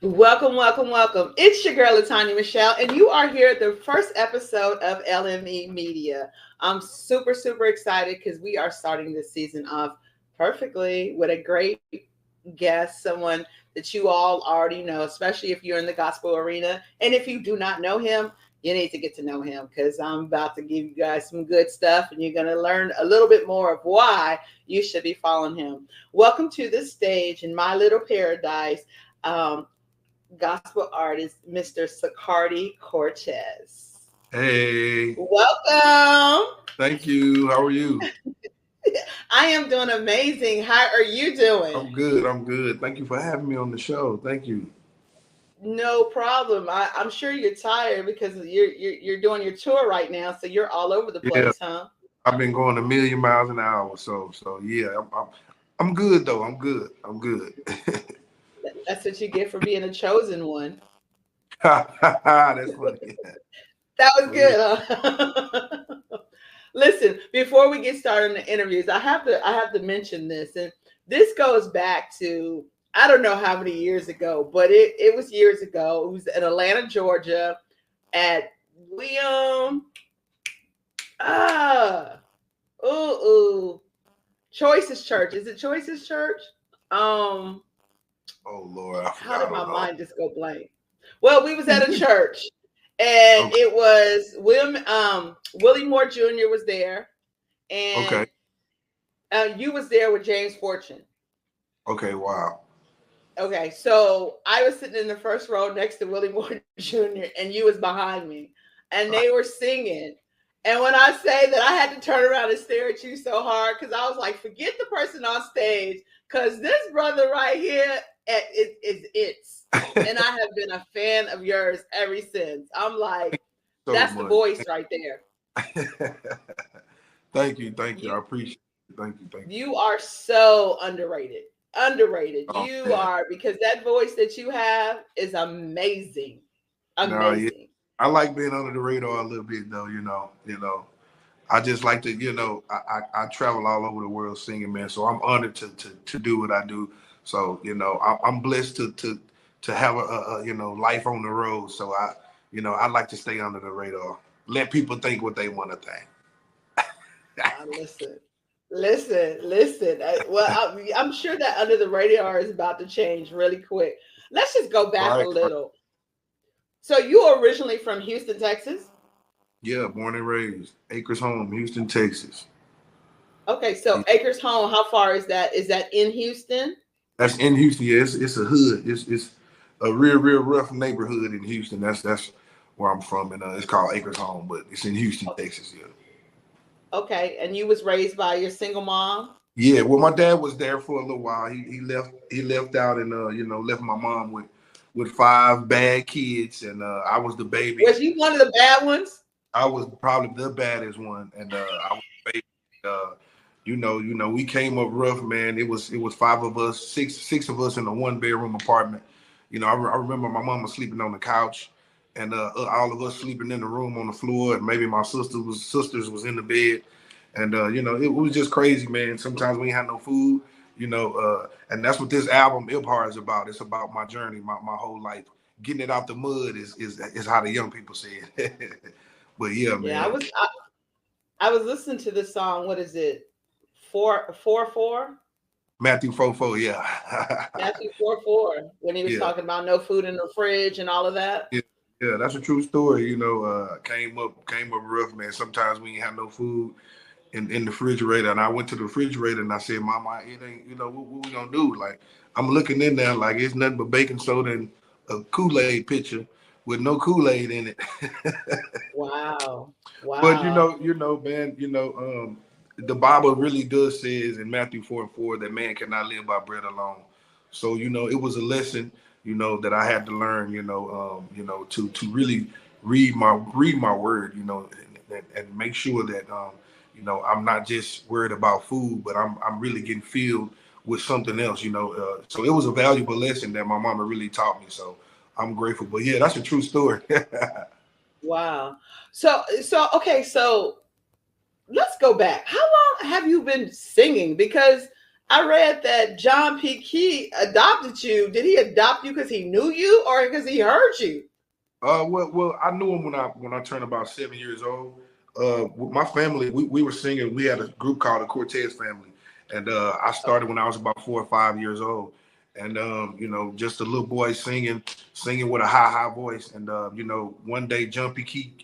Welcome, welcome, welcome. It's your girl, Latanya Michelle, and you are here at the first episode of LME Media. I'm super, super excited because we are starting this season off perfectly with a great guest, someone that you all already know, especially if you're in the gospel arena. And if you do not know him, you need to get to know him because I'm about to give you guys some good stuff and you're going to learn a little bit more of why you should be following him. Welcome to the stage in my little paradise. Um, Gospel artist, Mr. Zacardi Cortez. Hey, Welcome. thank you. How are you? I am doing amazing. How are you doing? I'm good. I'm good. Thank you for having me on the show. Thank you. No problem. I'm sure you're tired because you're doing your tour right now, so you're all over the Yeah, place, huh? I've been going a million miles an hour. So yeah, I'm good though. I'm good. I'm good. That's what you get for being a chosen one. That's funny. That was So yeah, good, huh? Listen, before we get started on the interviews, I have to mention this, and this goes back to I don't know how many years ago, but it was years ago. It was in Atlanta, Georgia, at William ah ooh ooh Choices Church. Is it Choices Church? Um, oh Lord, I how forgot. I did my don't know. mind just go blank? Well, we was at a church, and Okay. it was Willie Moore Jr. was there, and Okay. you was there with James Fortune. Okay. Wow. Okay, so I was sitting in the first row next to Willie Moore Jr. and you was behind me, and they were singing. And when I say that I had to turn around and stare at you so hard, because I was like, forget the person on stage, because this brother right here is it's. And I have been a fan of yours ever since. I'm like, So that's the much. voice right there. Thank you. Thank you. You I appreciate it. Thank you. Thank you. you are so underrated. Underrated. Oh You man. are because that voice that you have is amazing. No, yeah. Amazing. I like being under the radar a little bit though. I just like to, I travel all over the world singing, man. So I'm honored to do what I do. So, I'm blessed to have life on the road. So I like to stay under the radar. Let people think what they want to think. Listen, listen. I'm sure that under the radar is about to change really quick. Let's just go back a Right. Right. little. So you are originally from Houston, Texas? Yeah, born and raised. Acres Home, Houston, Texas. Okay, so Yeah. Acres Home, how far is that? Is that in Houston? That's in Houston. Yeah, it's a hood. It's a real rough neighborhood in Houston. That's where I'm from, and it's called Acres Home, but it's in Houston, Texas. Yeah. Okay, and you was raised by your single mom? Yeah, well, my dad was there for a little while. He left out and left my mom with five bad kids, and I was the baby. Was you one of the bad ones? I was probably the baddest one, and I was the baby. We came up rough, man. It was five of us, six of us in a one bedroom apartment. I remember my mama sleeping on the couch, and all of us sleeping in the room on the floor, and maybe my sisters was in the bed, and it was just crazy, man. Sometimes we ain't had no food, and that's what this album Ibhar is about. It's about my journey, my whole life. Getting it out the mud is how the young people say it. But yeah, Yeah, man. I was listening to this song. What is it? 444? Matthew Fofo, yeah. Matthew 4:4 when he was Yeah. talking about no food in the fridge and all of that. Yeah, yeah, that's a true story. Came up rough, man. Sometimes we ain't have no food in the refrigerator, and I went to the refrigerator and I said, "Mama, it ain't. What we gonna do?" Like I'm looking in there, like it's nothing but baking soda and a Kool-Aid pitcher with no Kool-Aid in it. Wow. But Wow. man, the Bible really does says in Matthew 4:4 that man cannot live by bread alone. So it was a lesson, that I had to learn, to really read my word, and make sure that I'm not just worried about food, but I'm really getting filled with something else, So it was a valuable lesson that my mama really taught me. So I'm grateful. But yeah, that's a true story. Wow. So okay, so let's go back. How long have you been singing? Because I read that John P. Key adopted you. Did he adopt you because he knew you or because he heard you? Well, I knew him when I turned about 7 years old. With my family, we were singing. We had a group called the Cortez family, and I started when I was about 4 or 5 years old. And just a little boy singing with a high voice. And one day Jumpy Key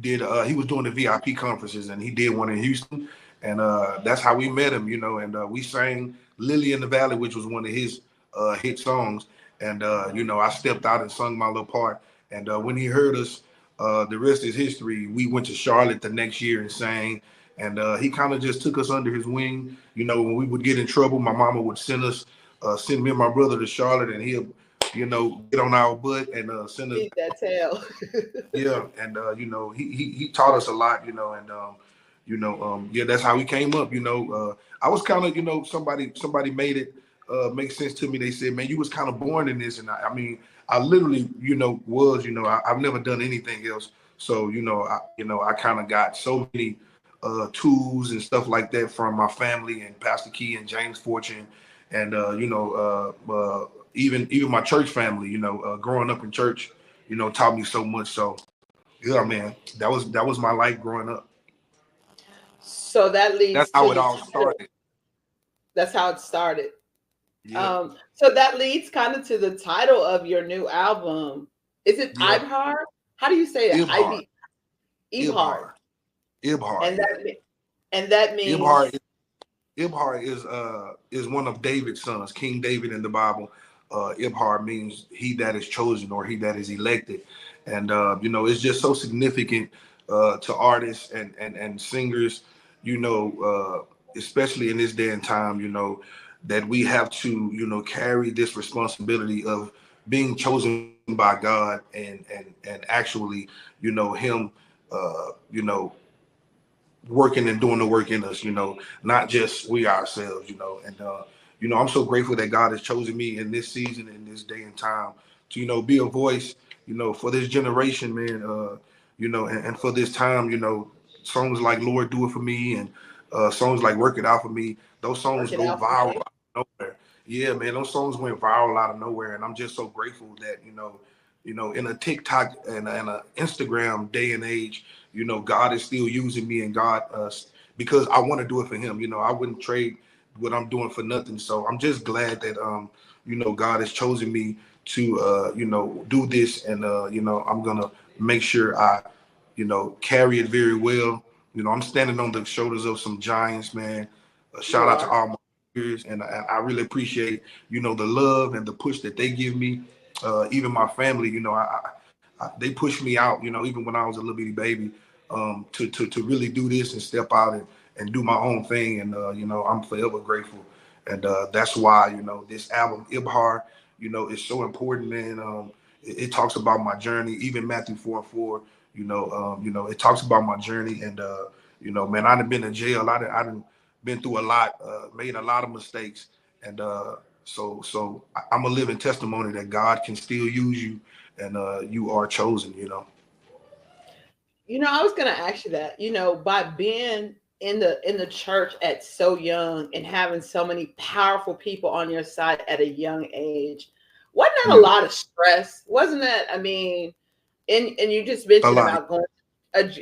did. He was doing the VIP conferences, and he did one in Houston, and that's how we met him. And we sang "Lily in the Valley," which was one of his hit songs. And I stepped out and sung my little part. And when he heard us, the rest is history. We went to Charlotte the next year and sang. And he kind of just took us under his wing. When we would get in trouble, my mama would send me and my brother to Charlotte, and he'll, get on our butt and send us. Beat that tail. Yeah, and he taught us a lot, and yeah, that's how we came up. I was kind of, somebody made it make sense to me. They said, man, you was kind of born in this, and I mean, I literally, I've never done anything else. So, I kind of got so many tools and stuff like that from my family and Pastor Key and James Fortune, and even my church family. Growing up in church, taught me so much. So, yeah, man, that was my life growing up. So that That's leads to how it the all title. started. That's how it started. Yeah, So that leads kind of to the title of your new album. Is it yeah. Ibhar? How do you say it? Ibhar, Ibhar. Ibhar, Ibhar. And Yeah, that means Ibhar. Ibhar is one of David's sons, King David in the Bible. Ibhar means he that is chosen or he that is elected, and it's just so significant to artists and singers, especially in this day and time, that we have to carry this responsibility of being chosen by God and actually him working and doing the work in us, not just we ourselves, and I'm so grateful that God has chosen me in this season, in this day and time, to be a voice, for this generation, man, and for this time, songs like Lord Do It For Me and songs like Work It Out For Me, those songs work it go out for viral me. out of nowhere. Yeah, man, those songs went viral out of nowhere, and I'm just so grateful that in a TikTok and a Instagram day and age, God is still using me, and God, because I want to do it for Him. I wouldn't trade what I'm doing for nothing. So I'm just glad that God has chosen me to do this, and I'm gonna make sure I carry it very well. I'm standing on the shoulders of some giants, man. You Shout out to are. all my peers, and I really appreciate the love and the push that they give me. Even my family, they pushed me out, even when I was a little bitty baby, to really do this and step out and do my own thing. And I'm forever grateful. And that's why this album Ibhar, is so important, man. It talks about my journey. Even Matthew 4:4, it talks about my journey. And man, I done been in jail. I done been through a lot, made a lot of mistakes, and so I'm a living testimony that God can still use you, and you are chosen. I was gonna ask you that. By being in the church at so young and having so many powerful people on your side at a young age, wasn't that a Yeah, lot of stress? Wasn't that? I mean, and you just a mentioned lot. about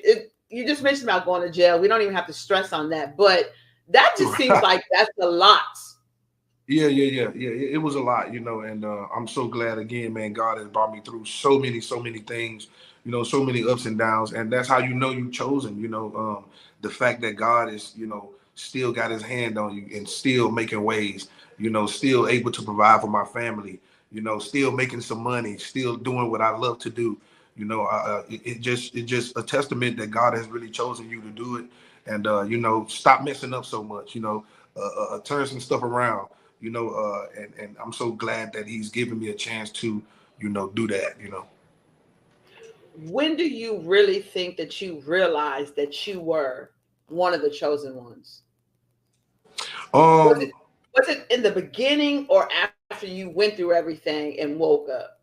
you just mentioned about going to jail. We don't even have to stress on that, but that just seems like that's a lot. Yeah. It was a lot, and I'm so glad again, man. God has brought me through so many things, so many ups and downs, and that's how you chosen. The fact that God is, still got His hand on you and still making ways, still able to provide for my family, still making some money, still doing what I love to do. It just a testament that God has really chosen you to do it, and stop messing up so much. Turn some stuff around, and I'm so glad that He's given me a chance to, do that. When do you really think that you realized that you were one of the chosen ones? Was it Um, was it in the beginning or after you went through everything and woke up?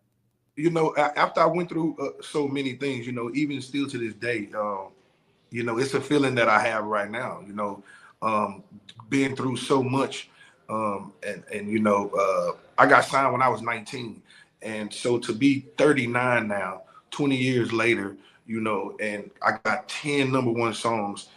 after I went through so many things, even still to this day, it's a feeling that I have right now. Um, being through so much, And I got signed when I was 19, and so to be 39 now, 20 years later, and I got 10 number one songs.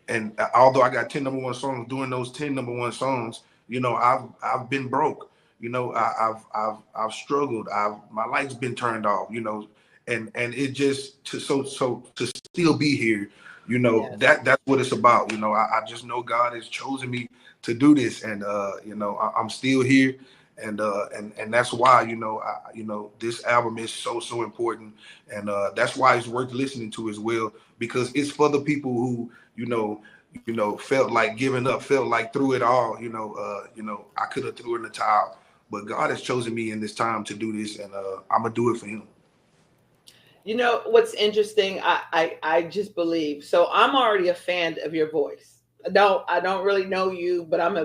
And although I got 10 number one songs, doing those 10 number one songs, I've been broke. I've struggled. My lights been turned off. And it just to still be here. Yes. That's what it's about. I just know God has chosen me to do this, and I'm still here. And that's why this album is so important, and that's why it's worth listening to as well, because it's for the people who felt like giving up, felt like through it all, I could have threw in the towel, but God has chosen me in this time to do this, and I'm gonna do it for Him. You know what's interesting? I just believe so. I'm already a fan of your voice. I don't really know you, but I'm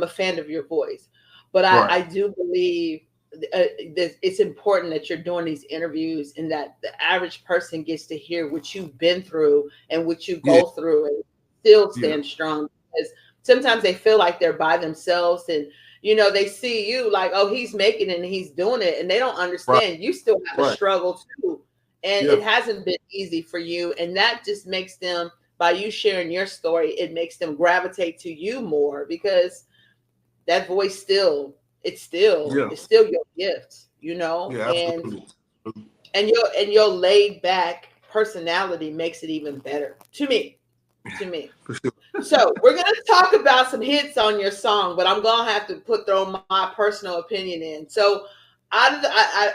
a fan of your voice. But Right. I do believe that it's important that you're doing these interviews and that the average person gets to hear what you've been through and what you Yeah. go through and still Yeah. stand strong. Because sometimes they feel like they're by themselves and they see you like, oh, he's making it and he's doing it, and they don't Right. understand you still have a Right. struggle too. And Yeah. it hasn't been easy for you. And that just makes them, by you sharing your story, it makes them gravitate to you more because that voice Yeah. it's still your gift, Yeah. and Absolutely. your laid back personality makes it even better to me. For sure. So we're gonna talk about some hits on your song, but I'm gonna have to throw my personal opinion in. So out of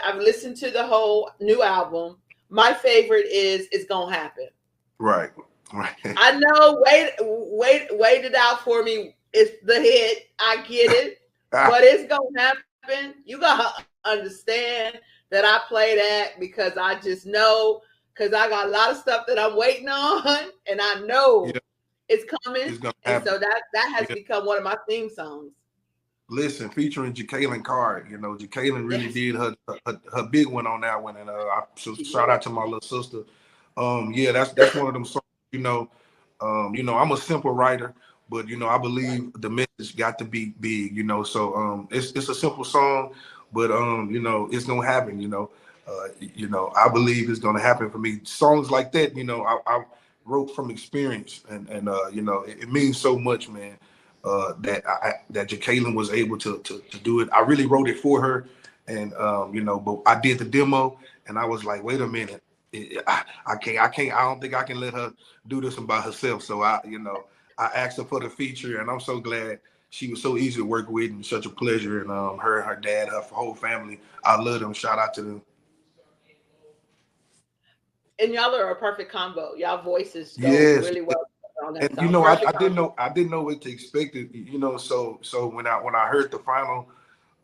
I've listened to the whole new album. My favorite is "It's Gonna Happen." Right. Right. I know, wait it out for me. It's the hit. I get it, but it's gonna happen. You gotta understand that I play that because I just know, because I got a lot of stuff that I'm waiting on, and I know Yeah. it's coming, It's gonna and happen. so that has Yeah. become one of my theme songs. Listen, featuring Jacqueline Card. Jacqueline really Yes, did her big one on that one, and so she shout did. out to my little sister. Yeah, that's one of them songs. I'm a simple writer, but I Right. believe the message got to be big. So it's a simple song, but it's gonna happen. I believe it's gonna happen for me. Songs like that, I wrote from experience, and it means so much, man. That Jacqueline was able to do it. I really wrote it for her, and but I did the demo, and I was like, wait a minute, I can't. I don't think I can let her do this one by herself. So I asked her for the feature, and I'm so glad. She was so easy to work with and such a pleasure. And her and her dad, her whole family, I love them. Shout out to them. And y'all are a perfect combo. Y'all voices go Yes, really well on that and song. I Perfect didn't combo. know what to expect. So when I heard the final,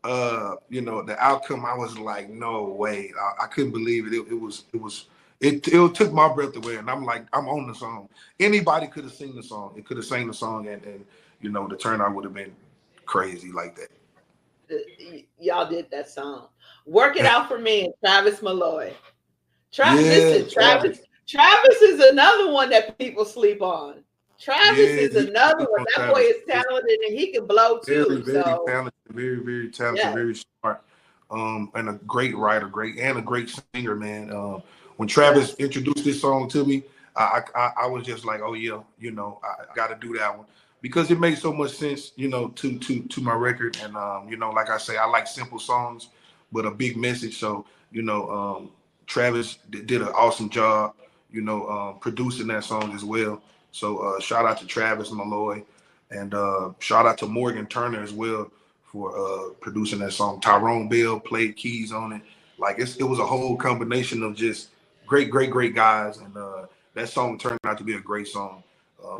the outcome, I was like, no way. I couldn't believe it. It took my breath away, and I'm like, I'm on the song. Anybody could have seen the song. It could have sang the song, and the turnout would have been crazy like that. Y'all did that song. Work It Out for Me and Travis Malloy. Yeah, Listen, Travis is another one that people sleep on. Travis yeah, is he another sleep one. on That boy Travis. is talented and he can blow Very, too. very So talented, very talented, yeah, very smart, and a great writer, a great singer, man. When yeah. Travis introduced this song to me, I was just like, oh yeah, I got to do that one because it made so much sense, to my record, and like I say, I like simple songs, but a big message. So Travis did an awesome job, producing that song as well. So shout out to Travis Malloy. And shout out to Morgan Turner as well for producing that song. Tyrone Bell played keys on it. Like it was a whole combination of just great guys, and that song turned out to be a great song.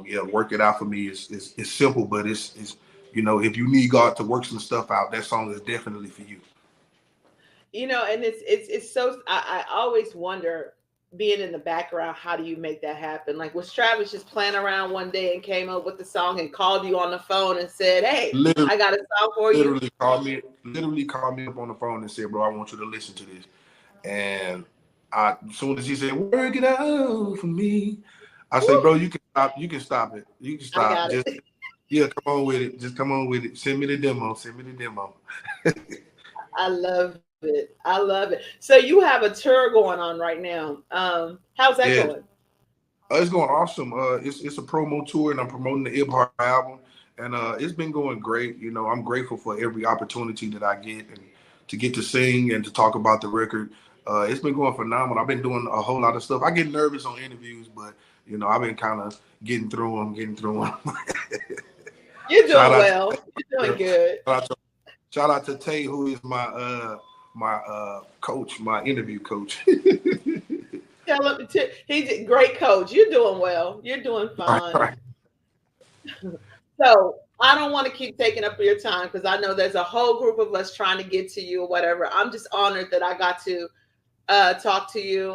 Yeah, work it out for me is simple, but it's if you need God to work some stuff out, that song is definitely for you. And it's so I always wonder, being in the background, how do you make that happen? Like, was Travis just playing around one day and came up with the song and called you on the phone and said, "Hey, Literally, I got a song for you"? literally called me up on the phone and said, "Bro, I want you to listen to this." And as soon as he said, "Work it out for me," I say, Woo, "Bro, you can stop. You can stop it. You can I stop. got Just it. Yeah, come on with it. Just come on with it. Send me the demo. Send me the demo. I love it. I love it. So you have a tour going on right now. How's that Yeah, going? it's going awesome. It's a promo tour, and I'm promoting the Ibhar album, and it's been going great. You know, I'm grateful for every opportunity that I get, and to get to sing and to talk about the record. It's been going phenomenal. I've been doing a whole lot of stuff. I get nervous on interviews, but you know, I've been kind of getting through them. You're Shout doing out to well. You're doing shout good. out to, shout out to Tay, who is my coach, my interview coach. Tell him he's a great coach. You're doing well. You're doing All fine. right. So I don't want to keep taking up your time because I know there's a whole group of us trying to get to you or whatever. I'm just honored that I got to talk to you.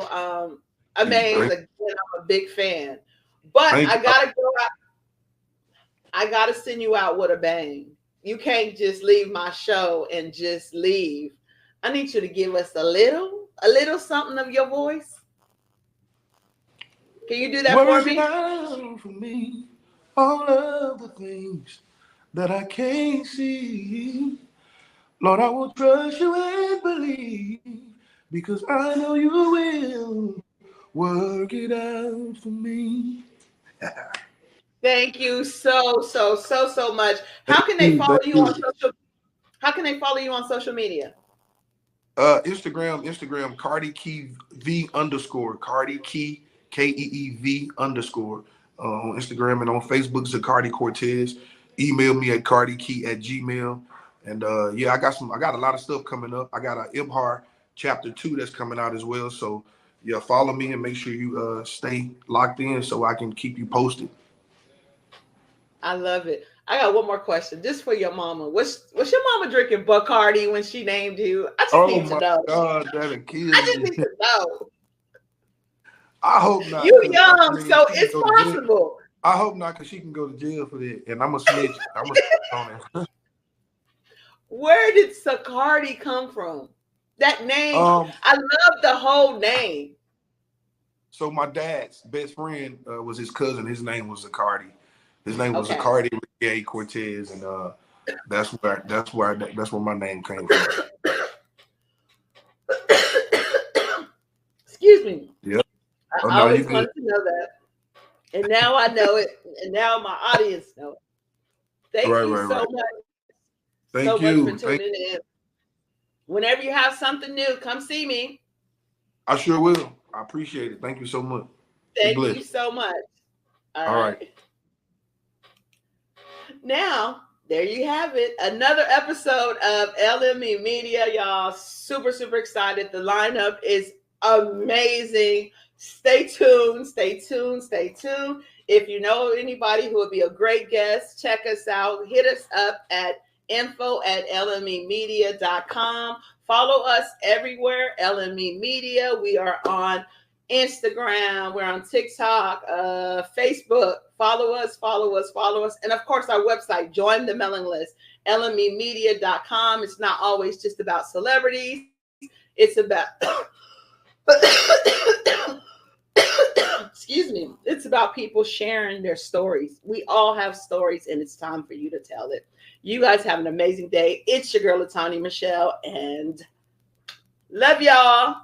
Amazing. Thank, Again, I'm a big fan. But thank I you. gotta go out. I gotta send you out with a bang. You can't just leave my show and just leave. I need you to give us a little something of your voice. Can you do that for Work it me? out for me. All of the things that I can't see. Lord, I will trust you and believe because I know you will work it out for me. Thank you so much. Thank How can they you. follow Thank you you. on social? How can they follow you on social media? Instagram, Cardi Key V underscore, Cardi Key, KEEV underscore, on Instagram, and on Facebook, Zacardi Cortez. Email me at cardikey@gmail. And yeah, I got a lot of stuff coming up. I got a Ibhar chapter 2 that's coming out as well. So yeah, follow me and make sure you stay locked in so I can keep you posted. I love it. I got one more question, just for your mama. Was your mama drinking Bacardi when she named you? I just Oh need to my know. God, that'll kill I just me. need to know. I hope not, You because I young, mean so she can it's go to jail. possible. I hope not, because she can go to jail for that. And I'm a snitch. I'm a snitch on it. Where did Zacardi come from? That name, um, I love the whole name. so my dad's best friend was his cousin. His name was Zacardi. His name was Okay. Zacardi Ricky Cortez, and that's where my name came from. Excuse me. Yeah. Oh I no, you always good. wanted to know that. And now I know it. And now my audience knows it. Thank Right, you right, so right. much, Thank for you. tuning in. Whenever you have something new, come see me. I sure will. I appreciate it. Thank you so much. Be Thank you blessed. so much. All All right. right. Now, there you have it. Another episode of LME Media, y'all. Super excited. The lineup is amazing. Stay tuned, stay tuned, stay tuned. If you know anybody who would be a great guest, check us out. Hit us up at info@lmemedia.com. Follow us everywhere, LME Media. We are on Instagram, we're on TikTok, Facebook. Follow us. And of course, our website, join the mailing list, lmemedia.com. It's not always just about celebrities. It's about, excuse me, it's about people sharing their stories. We all have stories, and it's time for you to tell it. You guys have an amazing day. It's your girl, Latanya Michelle, and love y'all.